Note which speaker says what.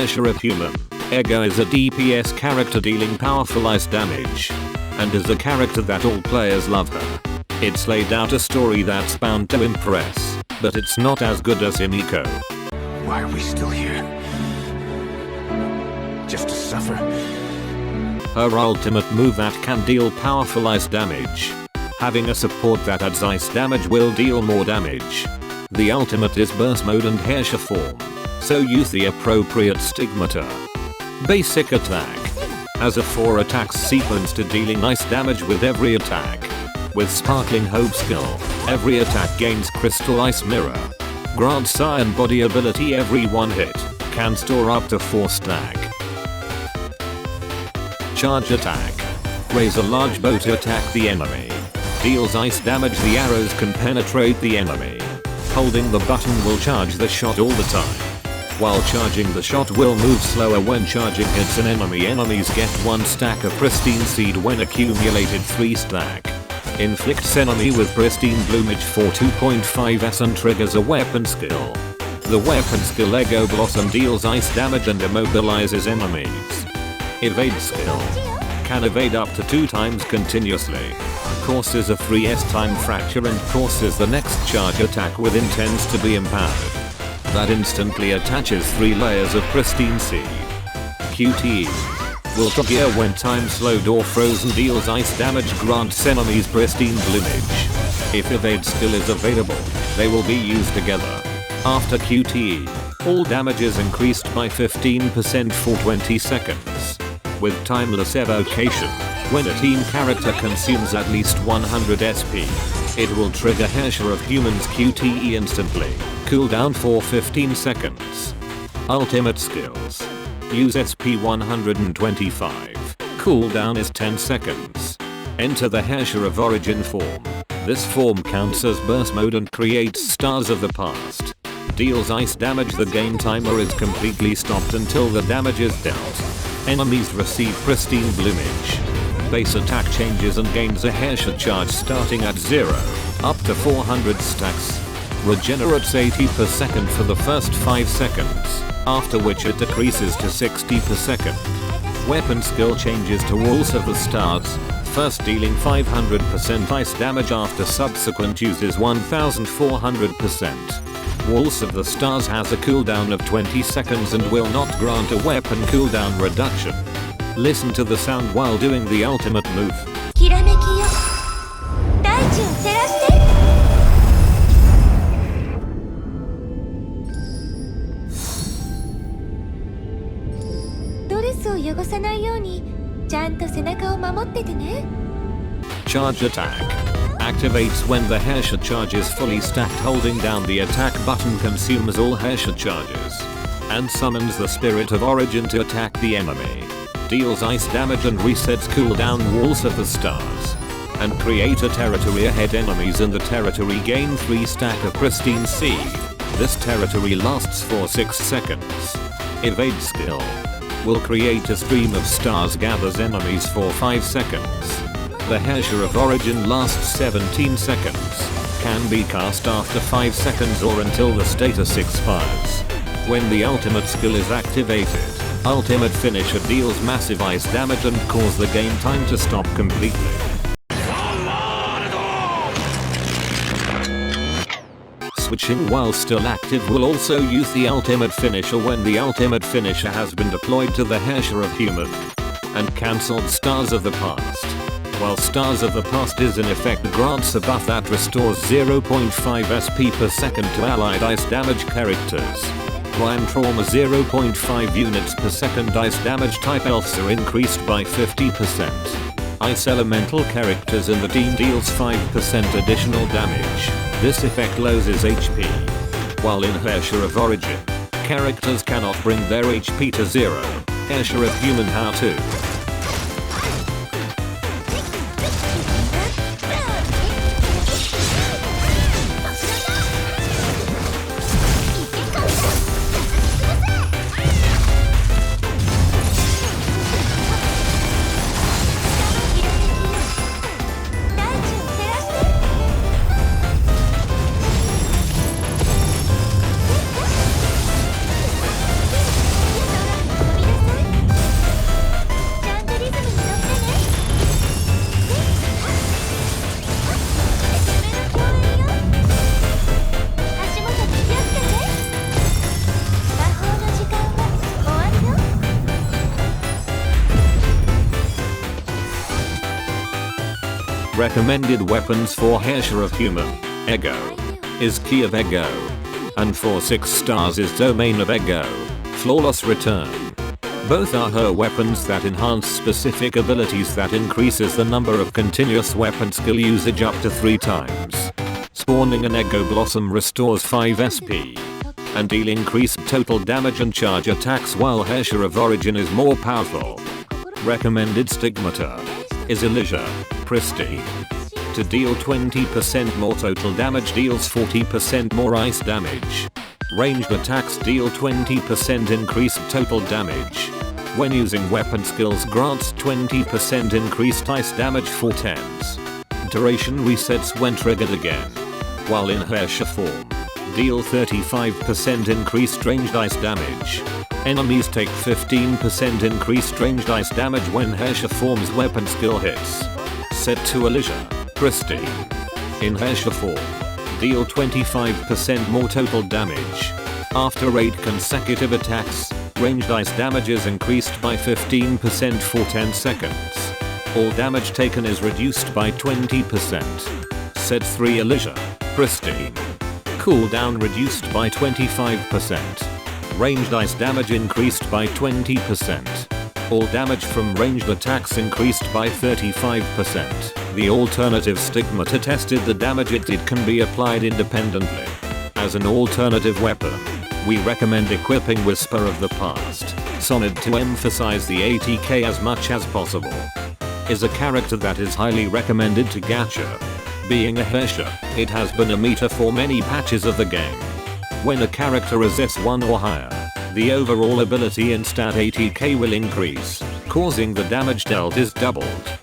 Speaker 1: Herrscher of Human. Ego is a DPS character dealing powerful ice damage, and is a character that all players love her. It's laid out a story that's bound to impress, but it's not as good as Himiko.
Speaker 2: Why are we still here? Just to suffer?
Speaker 1: Her ultimate move that can deal powerful ice damage. Having a support that adds ice damage will deal more damage. The ultimate is burst mode and Herrscher form, so use the appropriate stigmata. Basic attack. Has a 4 attacks sequence to dealing ice damage with every attack. With Sparkling Hope skill, every attack gains Crystal Ice Mirror. Grants Iron Body ability every one hit, can store up to 4 stack. Charge attack. Raise a large bow to attack the enemy. Deals ice damage, the arrows can penetrate the enemy. Holding the button will charge the shot all the time. While charging, the shot will move slower when charging hits an enemy. Enemies get 1 stack of Pristine Seed when accumulated 3 stack. Inflicts enemy with Pristine Bloomage for 2.5s and triggers a weapon skill. The weapon skill Ego Blossom deals ice damage and immobilizes enemies. Evade skill. Can evade up to 2 times continuously. Causes a 3s time fracture and causes the next charge attack with intends to be empowered. That instantly attaches 3 layers of Pristine Seed. QTE. Will trigger when time slowed or frozen, deals ice damage, grants enemies Pristine Bloomage. If evade skill is available, they will be used together. After QTE, all damage is increased by 15% for 20 seconds. With timeless evocation, when a team character consumes at least 100 SP, it will trigger Herrscher of Human's QTE instantly. Cooldown for 15 seconds. Ultimate skills. Use SP 125. Cooldown is 10 seconds. Enter the Herrscher of Origin form. This form counts as burst mode and creates Stars of the Past. Deals ice damage. The game timer is completely stopped until the damage is dealt. Enemies receive Pristine Bloomage. Base attack changes and gains a Herrscher charge starting at 0, up to 400 stacks. Regenerates 80 per second for the first 5 seconds, after which it decreases to 60 per second. Weapon skill changes to Walls of the Stars, first dealing 500% ice damage, after subsequent uses 1400%. Walls of the Stars has a cooldown of 20 seconds and will not grant a weapon cooldown reduction. Listen to the sound while doing the ultimate move. Charge attack. Activates when the Herrscher charge is fully stacked. Holding down the attack button consumes all Herrscher charges, and summons the Spirit of Origin to attack the enemy. Deals ice damage and resets cooldown Walls of the Stars. And create a territory ahead. Enemies in the territory gain 3 stack of Pristine Seed. This territory lasts for 6 seconds. Evade skill. Will create a stream of stars, gathers enemies for 5 seconds. The Herrscher of Origin lasts 17 seconds. Can be cast after 5 seconds or until the status expires. When the ultimate skill is activated, ultimate finisher deals massive ice damage and cause the game time to stop completely. Switching while still active will also use the ultimate finisher when the ultimate finisher has been deployed to the Herrscher of Human and cancelled Stars of the Past. While Stars of the Past is in effect, grants a buff that restores 0.5 SP per second to allied ice damage characters. Crime Trauma 0.5 units per second. Ice damage type elves are increased by 50%. Ice elemental characters in the team deals 5% additional damage. This effect lowers HP. While in Herrscher of Origin, characters cannot bring their HP to 0. Herrscher of Human how to. Recommended weapons for Herrscher of Human Ego is Key of Ego. And for 6 stars is Domain of Ego, Flawless Return. Both are her weapons that enhance specific abilities that increases the number of continuous weapon skill usage up to 3 times. Spawning an Ego Blossom restores 5 SP and deal increased total damage and charge attacks, while Herrscher of Origin is more powerful. Recommended Stigmata is Elijah, Pristine. To deal 20% more total damage, deals 40% more ice damage. Ranged attacks deal 20% increased total damage. When using weapon skills, grants 20% increased ice damage 4 times. Duration resets when triggered again. While in Herrscher form, deal 35% increased ranged ice damage. Enemies take 15% increased ranged ice damage when Herrscher form's weapon skill hits. Set to Elijah, Pristine. In Herrscher form, deal 25% more total damage. After 8 consecutive attacks, ranged ice damage is increased by 15% for 10 seconds. All damage taken is reduced by 20%. Set 3 Elijah, Pristine. Cooldown reduced by 25%. Ranged ice damage increased by 20%. All damage from ranged attacks increased by 35%. The alternative Stigmata tested the damage it did can be applied independently. As an alternative weapon, we recommend equipping Whisper of the Past, Sonid, to emphasize the ATK as much as possible. Is a character that is highly recommended to gacha. Being a Herrscher, it has been a meta for many patches of the game. When a character is S1 or higher, the overall ability and stat ATK will increase, causing the damage dealt is doubled.